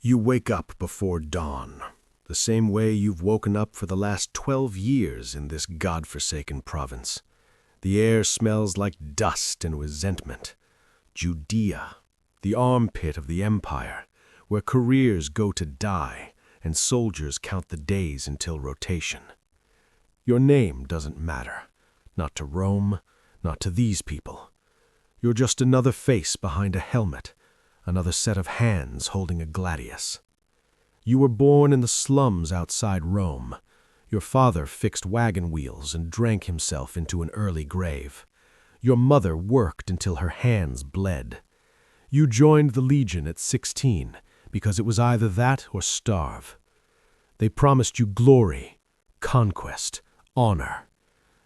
You wake up before dawn, the same way you've woken up for the last 12 years in this godforsaken province. The air smells like dust and resentment. Judea, the armpit of the empire, where careers go to die and soldiers count the days until rotation. Your name doesn't matter, not to Rome, not to these people. You're just another face behind a helmet, another set of hands holding a gladius. You were born in the slums outside Rome. Your father fixed wagon wheels and drank himself into an early grave. Your mother worked until her hands bled. You joined the Legion at 16 because it was either that or starve. They promised you glory, conquest, honor.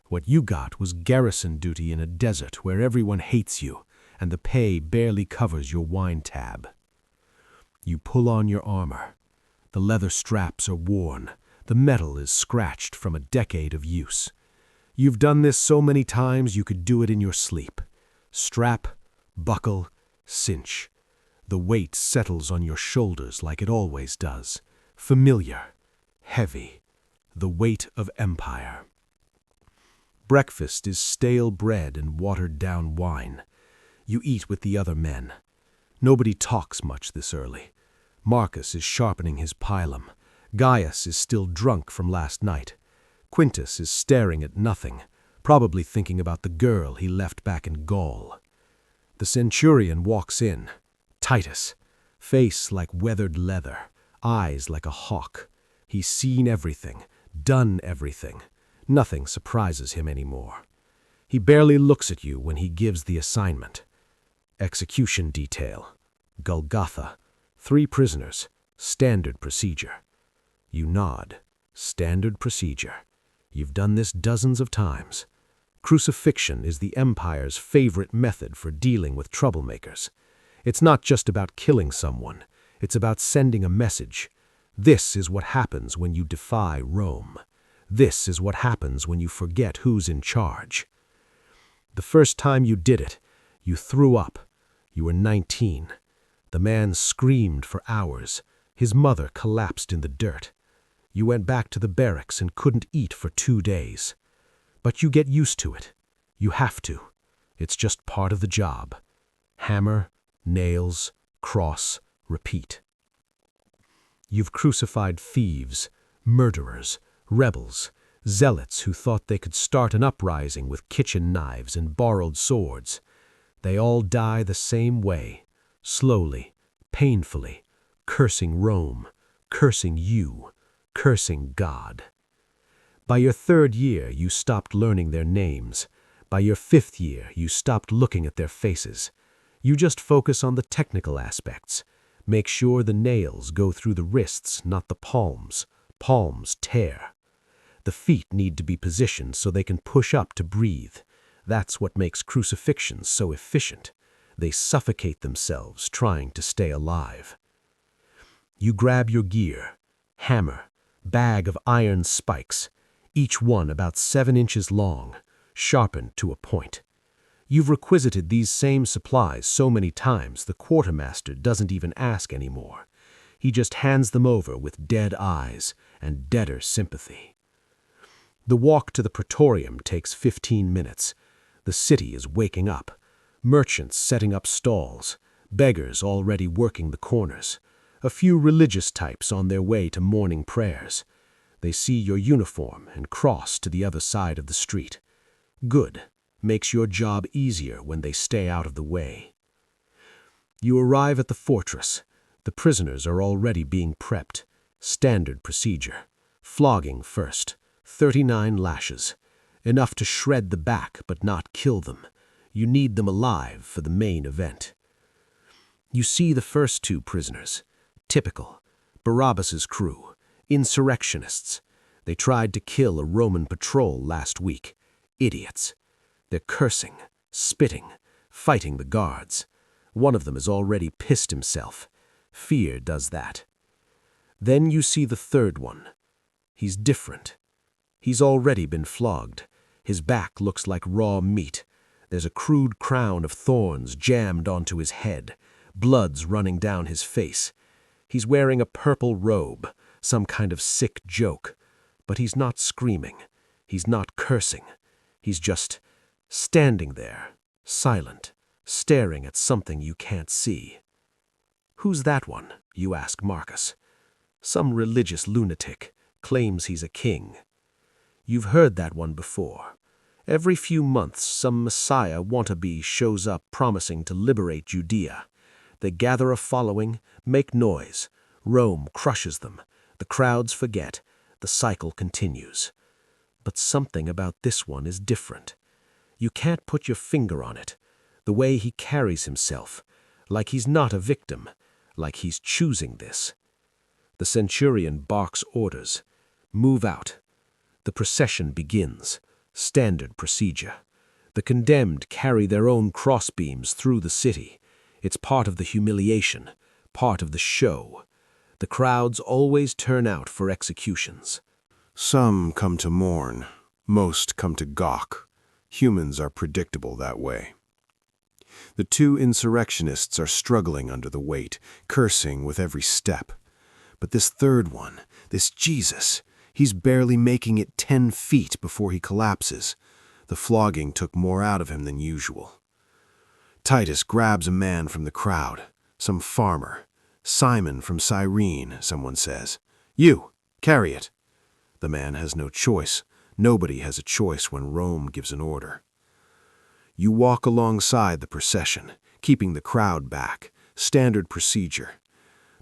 What you got was garrison duty in a desert where everyone hates you and the pay barely covers your wine tab. You pull on your armor. The leather straps are worn. The metal is scratched from a decade of use. You've done this so many times you could do it in your sleep. Strap, buckle, cinch. The weight settles on your shoulders like it always does. Familiar, heavy, the weight of empire. Breakfast is stale bread and watered-down wine. You eat with the other men. Nobody talks much this early. Marcus is sharpening his pilum. Gaius is still drunk from last night. Quintus is staring at nothing, probably thinking about the girl he left back in Gaul. The centurion walks in. Titus, face like weathered leather, eyes like a hawk. He's seen everything, done everything. Nothing surprises him anymore. He barely looks at you when he gives the assignment. Execution detail. Golgotha. 3 prisoners. Standard procedure. You nod. Standard procedure. You've done this dozens of times. Crucifixion is the empire's favorite method for dealing with troublemakers. It's not just about killing someone. It's about sending a message. This is what happens when you defy Rome. This is what happens when you forget who's in charge. The first time you did it, you threw up. You were 19. The man screamed for hours. His mother collapsed in the dirt. You went back to the barracks and couldn't eat for 2 days. But you get used to it. You have to. It's just part of the job. Hammer, nails, cross, repeat. You've crucified thieves, murderers, rebels, zealots who thought they could start an uprising with kitchen knives and borrowed swords. They all die the same way, slowly, painfully, cursing Rome, cursing you, cursing God. By your 3rd year, you stopped learning their names. By your 5th year, you stopped looking at their faces. You just focus on the technical aspects. Make sure the nails go through the wrists, not the palms. Palms tear. The feet need to be positioned so they can push up to breathe. That's what makes crucifixions so efficient. They suffocate themselves trying to stay alive. You grab your gear, hammer, bag of iron spikes, each one about 7 inches long, sharpened to a point. You've requisited these same supplies so many times the quartermaster doesn't even ask anymore. He just hands them over with dead eyes and deader sympathy. The walk to the praetorium takes 15 minutes. The city is waking up. Merchants setting up stalls. Beggars already working the corners. A few religious types on their way to morning prayers. They see your uniform and cross to the other side of the street. Good. Makes your job easier when they stay out of the way. You arrive at the fortress. The prisoners are already being prepped. Standard procedure. Flogging first. 39 lashes. Enough to shred the back but not kill them. You need them alive for the main event. You see the first 2 prisoners. Typical. Barabbas's crew. Insurrectionists. They tried to kill a Roman patrol last week. Idiots. They're cursing, spitting, fighting the guards. One of them has already pissed himself. Fear does that. Then you see the 3rd one. He's different. He's already been flogged. His back looks like raw meat. There's a crude crown of thorns jammed onto his head. Blood's running down his face. He's wearing a purple robe, some kind of sick joke. But he's not screaming. He's not cursing. He's just standing there, silent, staring at something you can't see. "Who's that one?" you ask Marcus. "Some religious lunatic claims he's a king." You've heard that one before. Every few months, some Messiah wannabe shows up promising to liberate Judea. They gather a following, make noise. Rome crushes them. The crowds forget. The cycle continues. But something about this one is different. You can't put your finger on it. The way he carries himself, like he's not a victim, like he's choosing this. The centurion barks orders. Move out. The procession begins. Standard procedure. The condemned carry their own crossbeams through the city. It's part of the humiliation, part of the show. The crowds always turn out for executions. Some come to mourn, most come to gawk. Humans are predictable that way. The two insurrectionists are struggling under the weight, cursing with every step. But this third one, this Jesus, he's barely making it 10 feet before he collapses. The flogging took more out of him than usual. Titus grabs a man from the crowd, some farmer. Simon from Cyrene, someone says. "You, carry it." The man has no choice. Nobody has a choice when Rome gives an order. You walk alongside the procession, keeping the crowd back, standard procedure.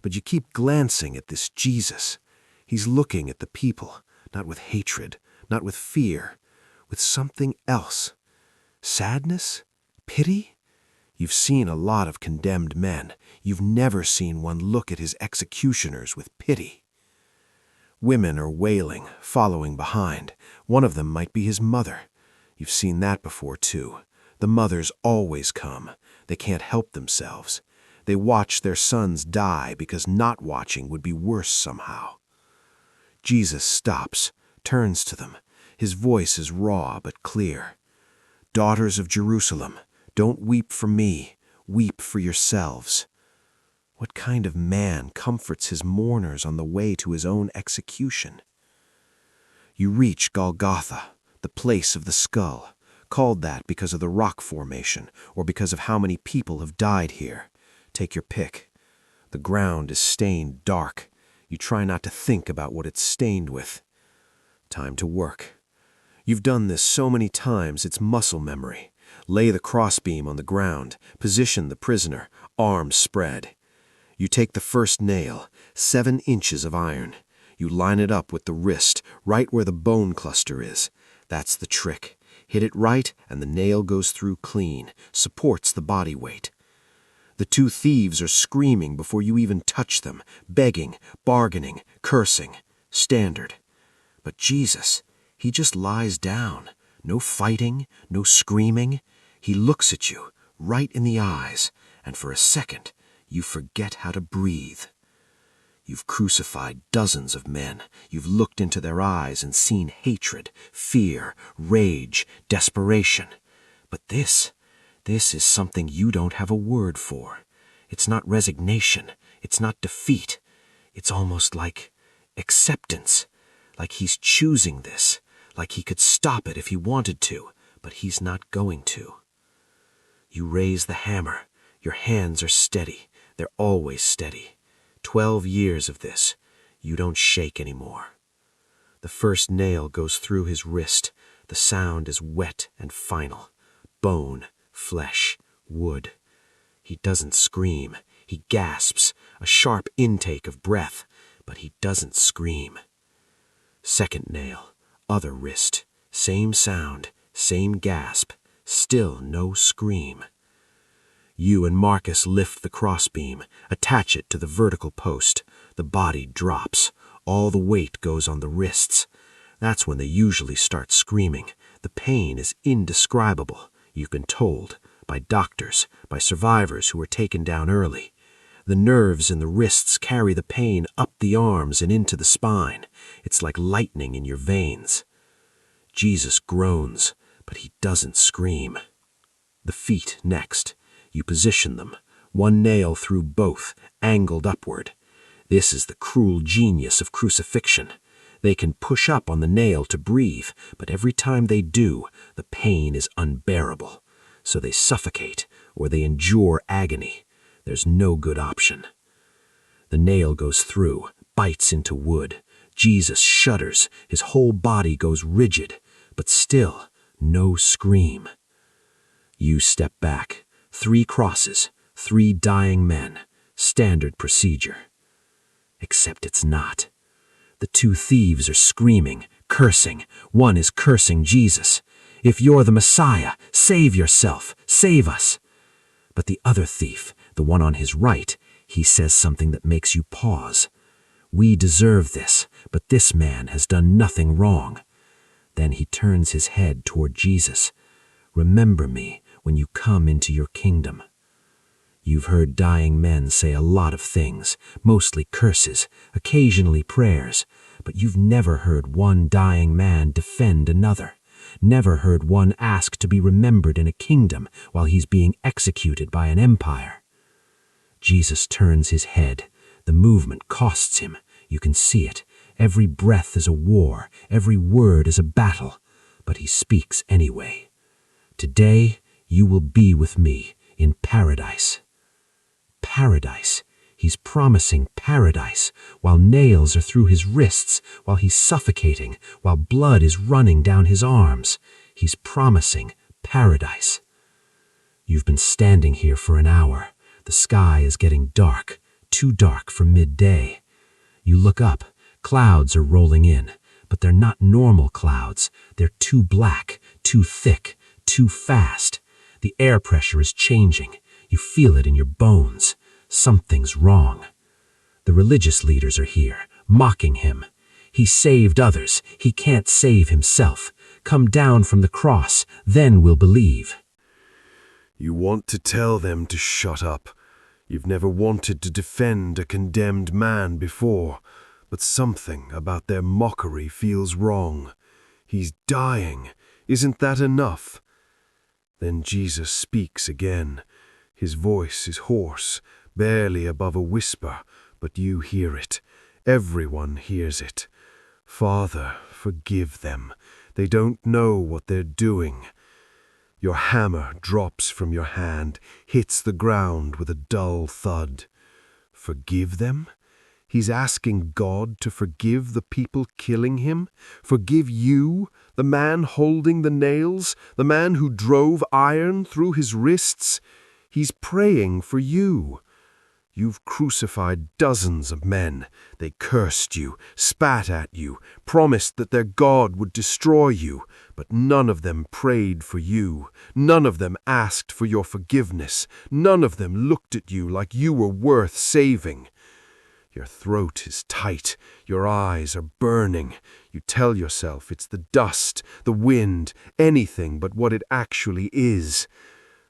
But you keep glancing at this Jesus. He's looking at the people, not with hatred, not with fear, with something else. Sadness? Pity? You've seen a lot of condemned men. You've never seen one look at his executioners with pity. Women are wailing, following behind. One of them might be his mother. You've seen that before, too. The mothers always come. They can't help themselves. They watch their sons die because not watching would be worse somehow. Jesus stops, turns to them. His voice is raw but clear. "Daughters of Jerusalem, don't weep for me, weep for yourselves." What kind of man comforts his mourners on the way to his own execution? You reach Golgotha, the place of the skull, called that because of the rock formation or because of how many people have died here. Take your pick. The ground is stained dark. You try not to think about what it's stained with. Time to work. You've done this so many times it's muscle memory. Lay the crossbeam on the ground, position the prisoner, arms spread. You take the first nail, 7 inches of iron. You line it up with the wrist, right where the bone cluster is. That's the trick. Hit it right and the nail goes through clean, supports the body weight. The 2 thieves are screaming before you even touch them, begging, bargaining, cursing. Standard. But Jesus, he just lies down. No fighting, no screaming. He looks at you, right in the eyes, and for a second, you forget how to breathe. You've crucified dozens of men. You've looked into their eyes and seen hatred, fear, rage, desperation. But this is something you don't have a word for. It's not resignation. It's not defeat. It's almost like acceptance. Like he's choosing this. Like he could stop it if he wanted to, but he's not going to. You raise the hammer. Your hands are steady. They're always steady. 12 years of this. You don't shake anymore. The first nail goes through his wrist. The sound is wet and final. Bone, flesh, wood. He doesn't scream. He gasps, a sharp intake of breath, but he doesn't scream. Second nail, other wrist. Same sound, same gasp. Still no scream. You and Marcus lift the crossbeam, attach it to the vertical post. The body drops. All the weight goes on the wrists. That's when they usually start screaming. The pain is indescribable, you've been told, by doctors, by survivors who were taken down early. The nerves in the wrists carry the pain up the arms and into the spine. It's like lightning in your veins. Jesus groans, but he doesn't scream. The feet next. You position them, one nail through both, angled upward. This is the cruel genius of crucifixion. They can push up on the nail to breathe, but every time they do, the pain is unbearable. So they suffocate, or they endure agony. There's no good option. The nail goes through, bites into wood. Jesus shudders, his whole body goes rigid, but still, no scream. You step back. 3 crosses, 3 dying men. Standard procedure. Except it's not. The 2 thieves are screaming, cursing. One is cursing Jesus. "If you're the Messiah, save yourself, save us." But the other thief, the one on his right, he says something that makes you pause. "We deserve this, but this man has done nothing wrong." Then he turns his head toward Jesus. "Remember me when you come into your kingdom." You've heard dying men say a lot of things, mostly curses, occasionally prayers, but you've never heard one dying man defend another, never heard one ask to be remembered in a kingdom while he's being executed by an empire. Jesus turns his head. The movement costs him. You can see it. Every breath is a war, every word is a battle, but he speaks anyway. "Today you will be with me in paradise." Paradise. He's promising paradise, while nails are through his wrists, while he's suffocating, while blood is running down his arms. He's promising paradise. You've been standing here for an hour. The sky is getting dark, too dark for midday. You look up. Clouds are rolling in, but they're not normal clouds. They're too black, too thick, too fast. The air pressure is changing. You feel it in your bones. Something's wrong. The religious leaders are here, mocking him. He saved others. He can't save himself. Come down from the cross, then we'll believe. You want to tell them to shut up. You've never wanted to defend a condemned man before, but something about their mockery feels wrong. He's dying. Isn't that enough? Then Jesus speaks again. His voice is hoarse, barely above a whisper, but you hear it. Everyone hears it. "Father, forgive them. They don't know what they're doing." Your hammer drops from your hand, hits the ground with a dull thud. Forgive them? He's asking God to forgive the people killing him? Forgive you, the man holding the nails, the man who drove iron through his wrists? He's praying for you. You've crucified dozens of men. They cursed you, spat at you, promised that their God would destroy you, but none of them prayed for you. None of them asked for your forgiveness. None of them looked at you like you were worth saving. Your throat is tight. Your eyes are burning. You tell yourself it's the dust, the wind, anything but what it actually is.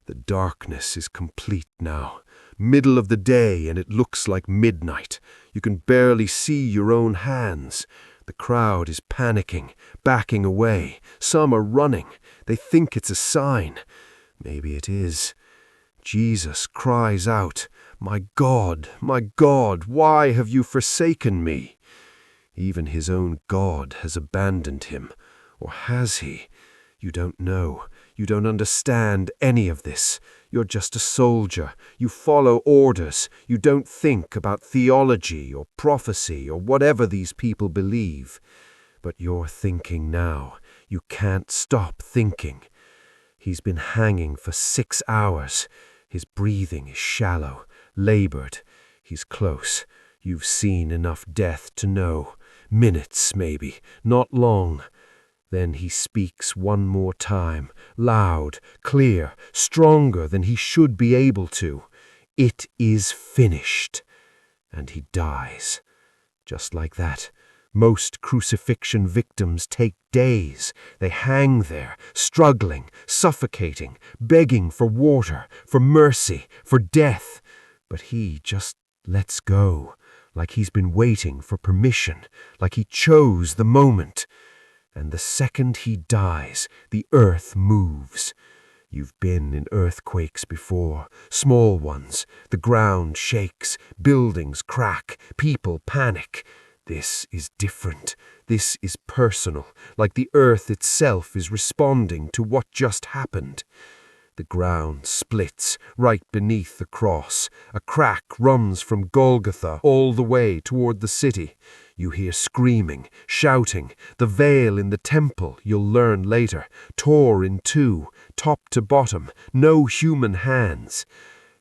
The darkness is complete now. Middle of the day, and it looks like midnight. You can barely see your own hands. The crowd is panicking, backing away. Some are running. They think it's a sign. Maybe it is. Jesus cries out, my God, why have you forsaken me?" Even his own God has abandoned him. Or has he? You don't know. You don't understand any of this. You're just a soldier. You follow orders. You don't think about theology or prophecy or whatever these people believe. But you're thinking now. You can't stop thinking. He's been hanging for 6 hours. His breathing is shallow, labored. He's close. You've seen enough death to know. Minutes, maybe, not long. Then he speaks one more time, loud, clear, stronger than he should be able to. "It is finished." And he dies. Just like that. Most crucifixion victims take days. They hang there, struggling, suffocating, begging for water, for mercy, for death. But he just lets go, like he's been waiting for permission, like he chose the moment. And the second he dies, the earth moves. You've been in earthquakes before, small ones. The ground shakes, buildings crack, people panic. This is different. This is personal, like the earth itself is responding to what just happened. The ground splits right beneath the cross. A crack runs from Golgotha all the way toward the city. You hear screaming, shouting. The veil in the temple, you'll learn later, tore in two, top to bottom, no human hands.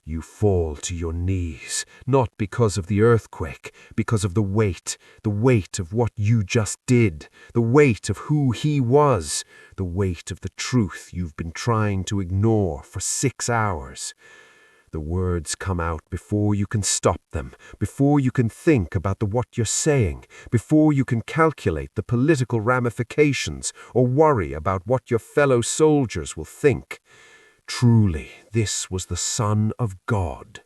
You fall to your knees, not because of the earthquake, because of the weight of what you just did, the weight of who he was, the weight of the truth you've been trying to ignore for 6 hours. The words come out before you can stop them, before you can think about what you're saying, before you can calculate the political ramifications or worry about what your fellow soldiers will think. Truly, this was the Son of God.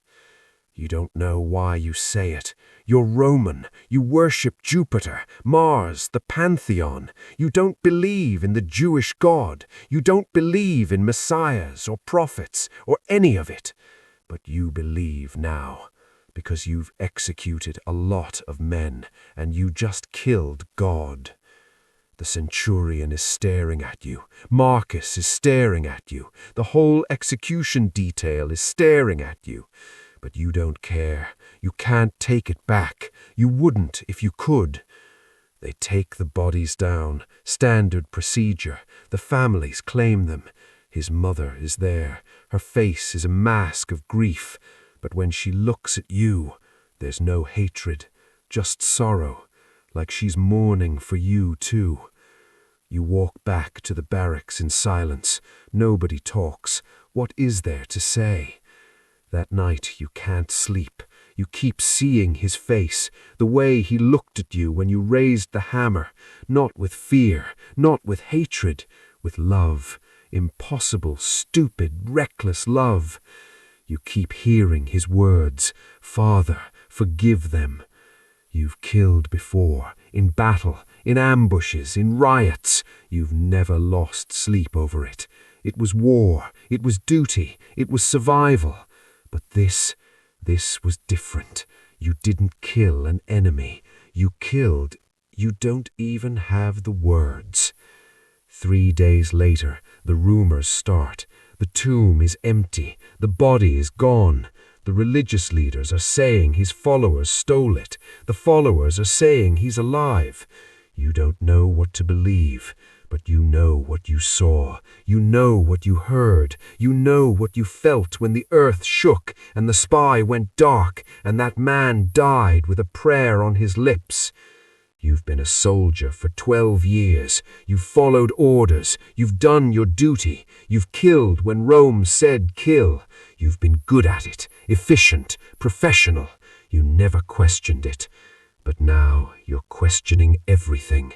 You don't know why you say it. You're Roman. You worship Jupiter, Mars, the Pantheon. You don't believe in the Jewish God. You don't believe in messiahs or prophets or any of it. But you believe now, because you've executed a lot of men and you just killed God. The centurion is staring at you. Marcus is staring at you. The whole execution detail is staring at you. But you don't care. You can't take it back. You wouldn't if you could. They take the bodies down. Standard procedure. The families claim them. His mother is there. Her face is a mask of grief. But when she looks at you, there's no hatred, just sorrow. Like she's mourning for you too. You walk back to the barracks in silence. Nobody talks. What is there to say? That night you can't sleep. You keep seeing his face, the way he looked at you when you raised the hammer, not with fear, not with hatred, with love, impossible, stupid, reckless love. You keep hearing his words, "Father, forgive them." You've killed before, in battle, in ambushes, in riots. You've never lost sleep over it. It was war, it was duty, it was survival. But this was different. You didn't kill an enemy. You killed. You don't even have the words. 3 days later, the rumors start. The tomb is empty. The body is gone. The religious leaders are saying his followers stole it. The followers are saying he's alive. You don't know what to believe, but you know what you saw. You know what you heard. You know what you felt when the earth shook and the sky went dark and that man died with a prayer on his lips. You've been a soldier for 12 years. You've followed orders. You've done your duty. You've killed when Rome said kill. You've been good at it, efficient, professional. You never questioned it. But now you're questioning everything.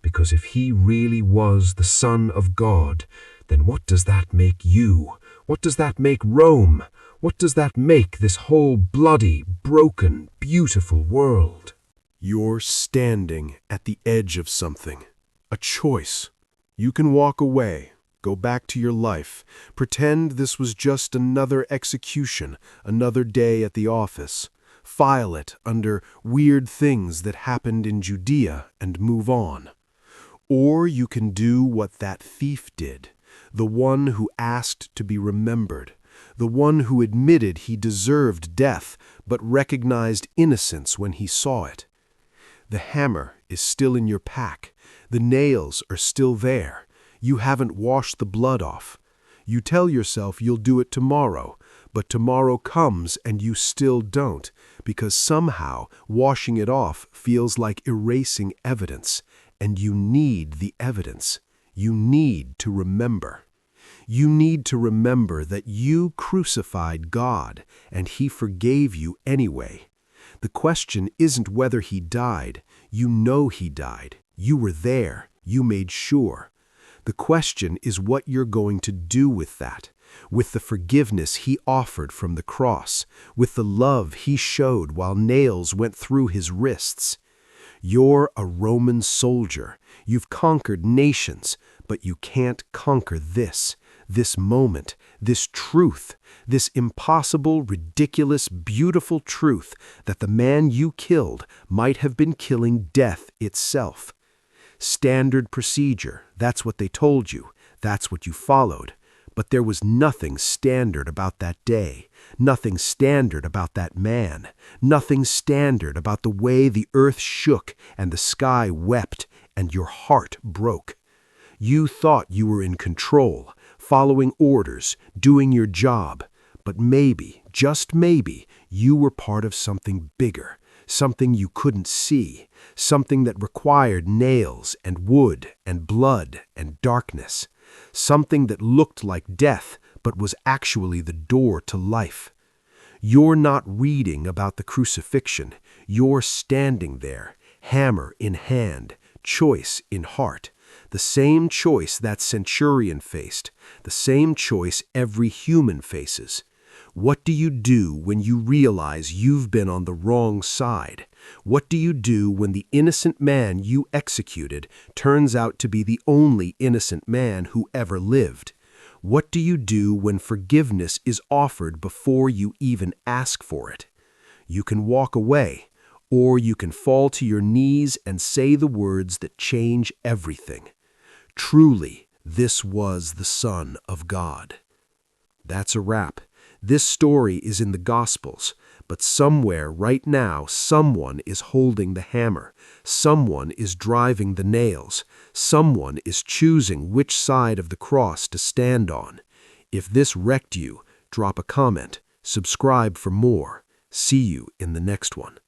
Because if he really was the Son of God, then what does that make you? What does that make Rome? What does that make this whole bloody, broken, beautiful world? You're standing at the edge of something. A choice. You can walk away, go back to your life, pretend this was just another execution, another day at the office, file it under weird things that happened in Judea and move on. Or you can do what that thief did, the one who asked to be remembered, the one who admitted he deserved death but recognized innocence when he saw it. The hammer is still in your pack. The nails are still there. You haven't washed the blood off. You tell yourself you'll do it tomorrow, but tomorrow comes and you still don't, because somehow washing it off feels like erasing evidence, and you need the evidence. You need to remember. You need to remember that you crucified God, and he forgave you anyway. The question isn't whether he died. You know he died. You were there. You made sure. The question is what you're going to do with that, with the forgiveness he offered from the cross, with the love he showed while nails went through his wrists. You're a Roman soldier. You've conquered nations, but you can't conquer this. this moment, this truth, this impossible, ridiculous, beautiful truth that the man you killed might have been killing death itself. Standard procedure, that's what they told you, that's what you followed. But there was nothing standard about that day, nothing standard about that man, nothing standard about the way the earth shook and the sky wept and your heart broke. You thought you were in control, following orders, doing your job, but maybe, just maybe, you were part of something bigger, something you couldn't see, something that required nails and wood and blood and darkness. Something that looked like death, but was actually the door to life. You're not reading about the crucifixion. You're standing there, hammer in hand, choice in heart. The same choice that centurion faced, the same choice every human faces. What do you do when you realize you've been on the wrong side? What do you do when the innocent man you executed turns out to be the only innocent man who ever lived? What do you do when forgiveness is offered before you even ask for it? You can walk away, or you can fall to your knees and say the words that change everything. Truly, this was the Son of God. That's a wrap. This story is in the Gospels, but somewhere right now someone is holding the hammer, someone is driving the nails, someone is choosing which side of the cross to stand on. If this wrecked you, drop a comment, subscribe for more. See you in the next one.